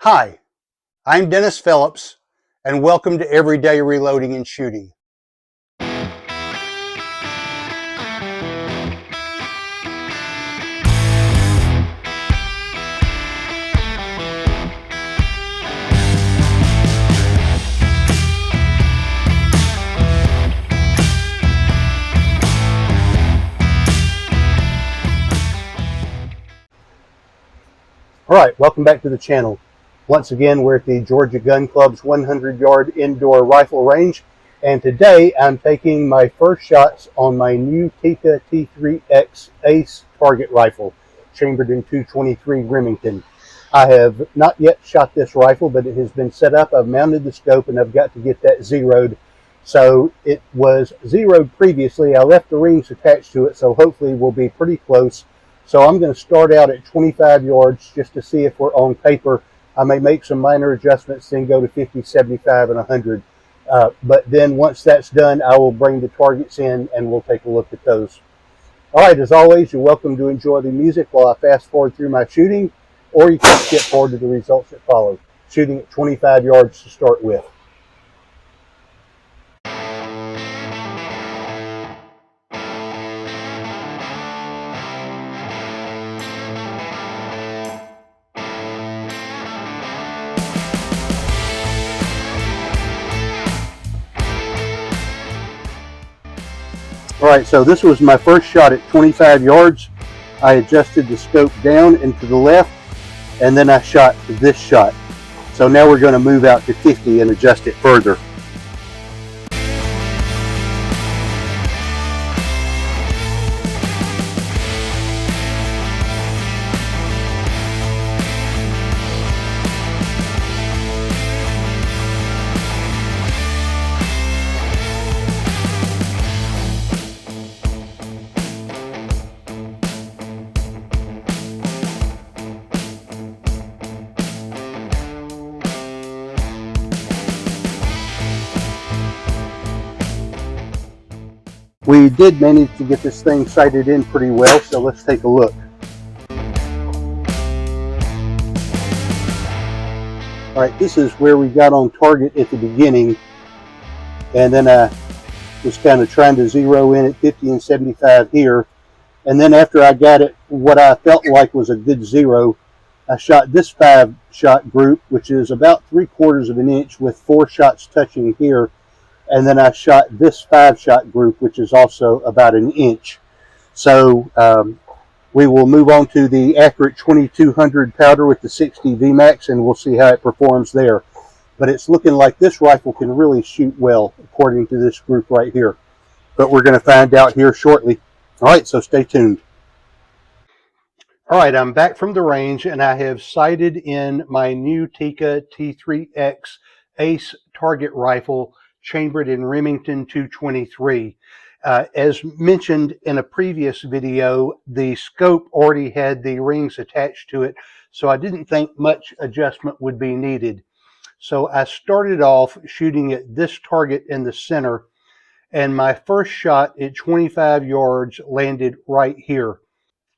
Hi, I'm Dennis Phillips, and welcome to Everyday Reloading and Shooting. All right, welcome back to the channel. Once again, we're at the Georgia Gun Club's 100-yard indoor rifle range, and today I'm taking my first shots on my new Tikka T3X Ace target rifle, chambered in .223 Remington. I have not yet shot this rifle, but it has been set up. I've mounted the scope, and I've got to get that zeroed. So it was zeroed previously. I left the rings attached to it, so hopefully we'll be pretty close. So I'm going to start out at 25 yards just to see if we're on paper. I may make some minor adjustments, then go to 50, 75, and 100. But then once that's done, I will bring the targets in and we'll take a look at those. All right, as always, you're welcome to enjoy the music while I fast forward through my shooting, or you can skip forward to the results that follow. Shooting at 25 yards to start with. All right, so this was my first shot at 25 yards. I adjusted the scope down and to the left, and then I shot this shot. So now we're going to move out to 50 and adjust it further. We did manage to get this thing sighted in pretty well, so let's take a look. All right, this is where we got on target at the beginning, and then I was kind of trying to zero in at 50 and 75 here, and then after I got it what I felt like was a good zero, I shot this 5-shot group, which is about 3/4 of an inch with 4 shots touching here. And then I shot this 5-shot group, which is also about an inch. So we will move on to the accurate 2200 powder with the 60 VMAX, and we'll see how it performs there. But it's looking like this rifle can really shoot well, according to this group right here. But we're going to find out here shortly. All right, so stay tuned. All right, I'm back from the range, and I have sighted in my new Tikka T3X Ace target rifle, chambered in Remington .223. As mentioned in a previous video, the scope already had the rings attached to it, so I didn't think much adjustment would be needed. So I started off shooting at this target in the center, and my first shot at 25 yards landed right here.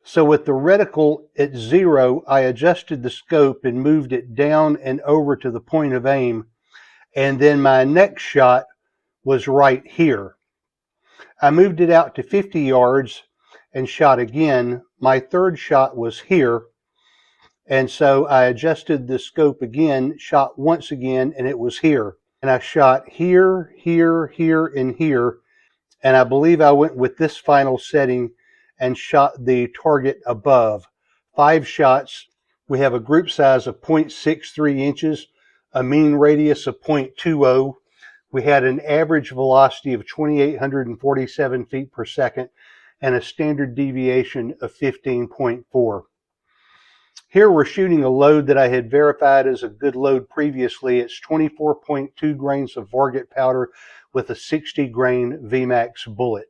So with the reticle at 0, I adjusted the scope and moved it down and over to the point of aim. And then my next shot was right here. I moved it out to 50 yards and shot again. My third shot was here. And so I adjusted the scope again, shot once again, and it was here. And I shot here, here, here, and here. And I believe I went with this final setting and shot the target above. 5 shots. We have a group size of 0.63 inches, a mean radius of 0.20. We had an average velocity of 2,847 feet per second and a standard deviation of 15.4. Here we're shooting a load that I had verified as a good load previously. It's 24.2 grains of Varget powder with a 60 grain VMAX bullet.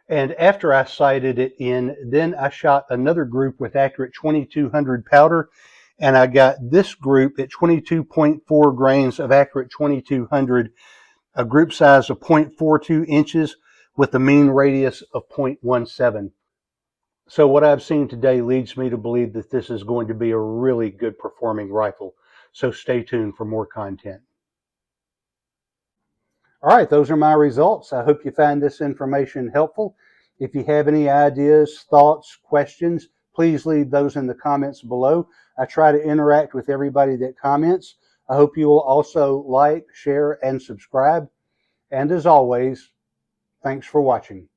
And after I sighted it in, then I shot another group with accurate 2200 powder, and I got this group at 22.4 grains of accurate 2200, a group size of 0.42 inches with a mean radius of 0.17. So what I've seen today leads me to believe that this is going to be a really good performing rifle. So stay tuned for more content. All right, those are my results. I hope you find this information helpful. If you have any ideas, thoughts, questions, please leave those in the comments below. I try to interact with everybody that comments. I hope you will also like, share, and subscribe. And as always, thanks for watching.